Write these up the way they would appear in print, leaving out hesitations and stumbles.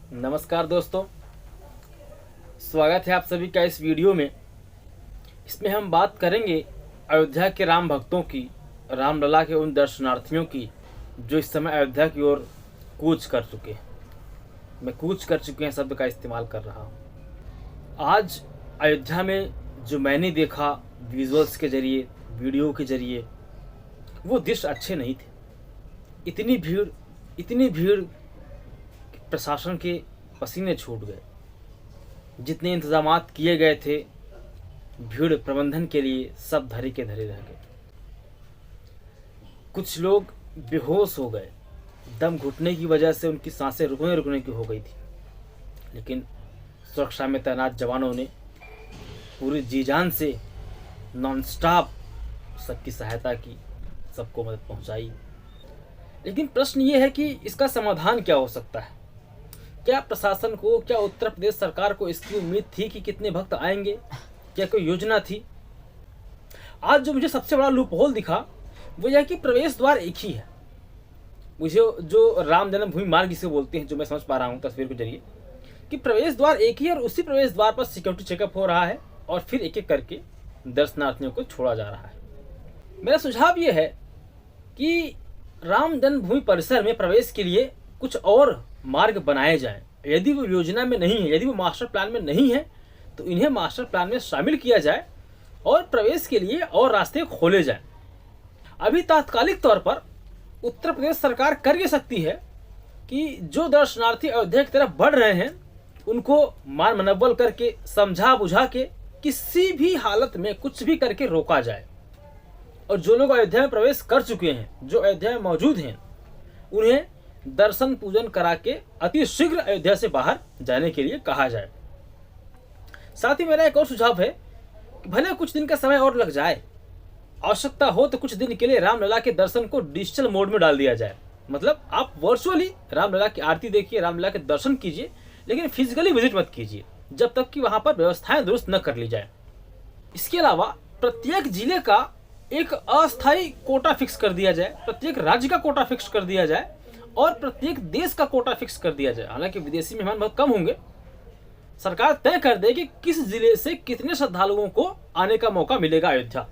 नमस्कार दोस्तों, स्वागत है आप सभी का इस वीडियो में। इसमें हम बात करेंगे अयोध्या के राम भक्तों की, रामलला के उन दर्शनार्थियों की जो इस समय अयोध्या की ओर कूच कर चुके हैं। मैं कूच कर चुके हैं शब्द का इस्तेमाल कर रहा हूँ। आज अयोध्या में जो मैंने देखा विजुअल्स के जरिए, वीडियो के जरिए, वो दृश्य अच्छे नहीं थे। इतनी भीड़ प्रशासन के पसीने छूट गए। जितने इंतजामात किए गए थे भीड़ प्रबंधन के लिए, सब धरे के धरे रह गए। कुछ लोग बेहोश हो गए, दम घुटने की वजह से उनकी सांसें रुकने की हो गई थी। लेकिन सुरक्षा में तैनात जवानों ने पूरी जी जान से नॉन स्टॉप सबकी सहायता की, सबको मदद पहुंचाई। लेकिन प्रश्न ये है कि इसका समाधान क्या हो सकता है? क्या प्रशासन को, क्या उत्तर प्रदेश सरकार को इसकी उम्मीद थी कि कितने भक्त आएंगे? क्या कोई योजना थी? आज जो मुझे सबसे बड़ा लूपहोल दिखा वो यह कि प्रवेश द्वार एक ही है। मुझे जो राम जन्मभूमि मार्ग जिसे बोलते हैं, जो मैं समझ पा रहा हूँ तस्वीर के जरिए, कि प्रवेश द्वार एक ही है और उसी प्रवेश द्वार पर सिक्योरिटी चेकअप हो रहा है और फिर एक एक करके दर्शनार्थियों को छोड़ा जा रहा है। मेरा सुझाव ये है कि राम जन्मभूमि परिसर में प्रवेश के लिए कुछ और मार्ग बनाए जाएं। यदि वो योजना में नहीं है, यदि वो मास्टर प्लान में नहीं है, तो इन्हें मास्टर प्लान में शामिल किया जाए और प्रवेश के लिए और रास्ते खोले जाएं। अभी तात्कालिक तौर पर उत्तर प्रदेश सरकार कर ये सकती है कि जो दर्शनार्थी अयोध्या की तरफ बढ़ रहे हैं उनको मान मनव्वल करके, समझा बुझा के, किसी भी हालत में कुछ भी करके रोका जाए। और जो लोग अयोध्या में प्रवेश कर चुके हैं, जो अयोध्या में मौजूद हैं, उन्हें दर्शन पूजन करा के अति शीघ्र अयोध्या से बाहर जाने के लिए कहा जाए। साथ ही मेरा एक और सुझाव है कि भले कुछ दिन का समय और लग जाए, आवश्यकता हो तो कुछ दिन के लिए रामलला के दर्शन को डिजिटल मोड में डाल दिया जाए। मतलब आप वर्चुअली रामलला की आरती देखिए, रामलला के दर्शन कीजिए, लेकिन फिजिकली विजिट मत कीजिए जब तक कि वहां पर व्यवस्थाएं दुरुस्त न कर ली जाए। इसके अलावा प्रत्येक जिले का एक अस्थायी कोटा फिक्स कर दिया जाए, प्रत्येक राज्य का कोटा फिक्स कर दिया जाए और प्रत्येक देश का कोटा फिक्स कर दिया जाए। हालांकि विदेशी मेहमान बहुत कम होंगे। सरकार तय कर दे कि किस जिले से कितने श्रद्धालुओं को आने का मौका मिलेगा अयोध्या।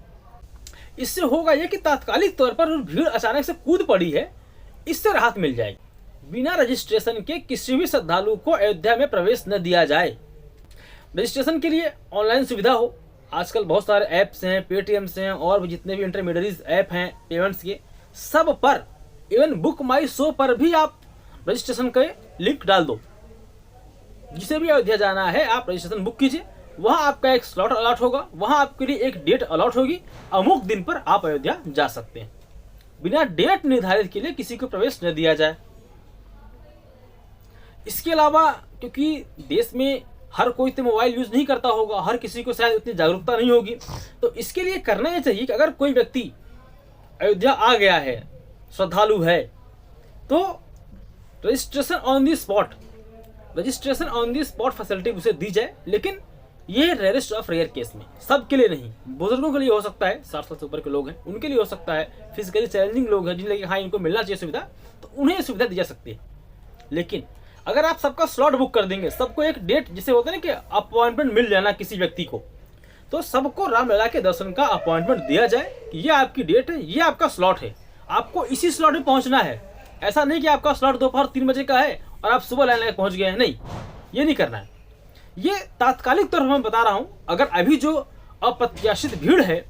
इससे होगा यह कि तात्कालिक तौर पर भीड़ अचानक से कूद पड़ी है, इससे राहत मिल जाएगी। बिना रजिस्ट्रेशन के किसी भी श्रद्धालु को अयोध्या में प्रवेश न दिया जाए। रजिस्ट्रेशन के लिए ऑनलाइन सुविधा हो। आजकल बहुत सारे ऐप्स हैं, पेटीएम से हैं और भी जितने भी इंटरमीडियरीज ऐप हैं पेमेंट्स के, सब पर, इवन बुक माई शो पर भी आप रजिस्ट्रेशन के लिंक डाल दो। जिसे भी अयोध्या जाना है आप रजिस्ट्रेशन बुक कीजिए, वहां आपका एक स्लॉट अलॉट होगा, वहां आपके लिए एक डेट अलॉट होगी, अमुक दिन पर आप अयोध्या जा सकते हैं। बिना डेट निर्धारित के लिए किसी को प्रवेश न दिया जाए। इसके अलावा क्योंकि देश में हर कोई तो मोबाइल यूज नहीं करता होगा, हर किसी को शायद उतनी जागरूकता नहीं होगी, तो इसके लिए करना यह चाहिए कि अगर कोई व्यक्ति अयोध्या आ गया है, श्रद्धालु है, तो registration on the spot facility उसे दी जाए। लेकिन ये रेयरेस्ट ऑफ रेयर केस में, सबके लिए नहीं। बुजुर्गों के लिए हो सकता है, 60 साल से ऊपर के लोग हैं उनके लिए हो सकता है, फिजिकली चैलेंजिंग लोग हैं जिनके हाँ इनको मिलना चाहिए सुविधा, तो उन्हें सुविधा दी जा सकती है। लेकिन अगर आप सबका स्लॉट बुक कर देंगे, सबको एक डेट, जिसे होता है ना कि अपॉइंटमेंट मिल जाना किसी व्यक्ति को, तो सबको रामलला के दर्शन का अपॉइंटमेंट दिया जाए कि ये आपकी डेट है, ये आपका स्लॉट है, आपको इसी स्लॉट में पहुंचना है। ऐसा नहीं कि आपका स्लॉट दोपहर 3 बजे का है और आप सुबह लाइन लगा पहुंच गए हैं, नहीं, ये नहीं करना है। ये तात्कालिक तौर पर मैं बता रहा हूं। अगर अभी जो अप्रत्याशित भीड़ है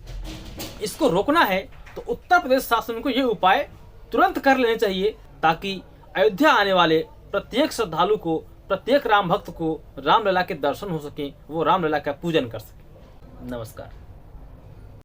इसको रोकना है तो उत्तर प्रदेश शासन को ये उपाय तुरंत कर लेने चाहिए, ताकि अयोध्या आने वाले प्रत्येक श्रद्धालु को, प्रत्येक राम भक्त को रामलला के दर्शन हो सके, वो रामलला का पूजन कर सके। नमस्कार।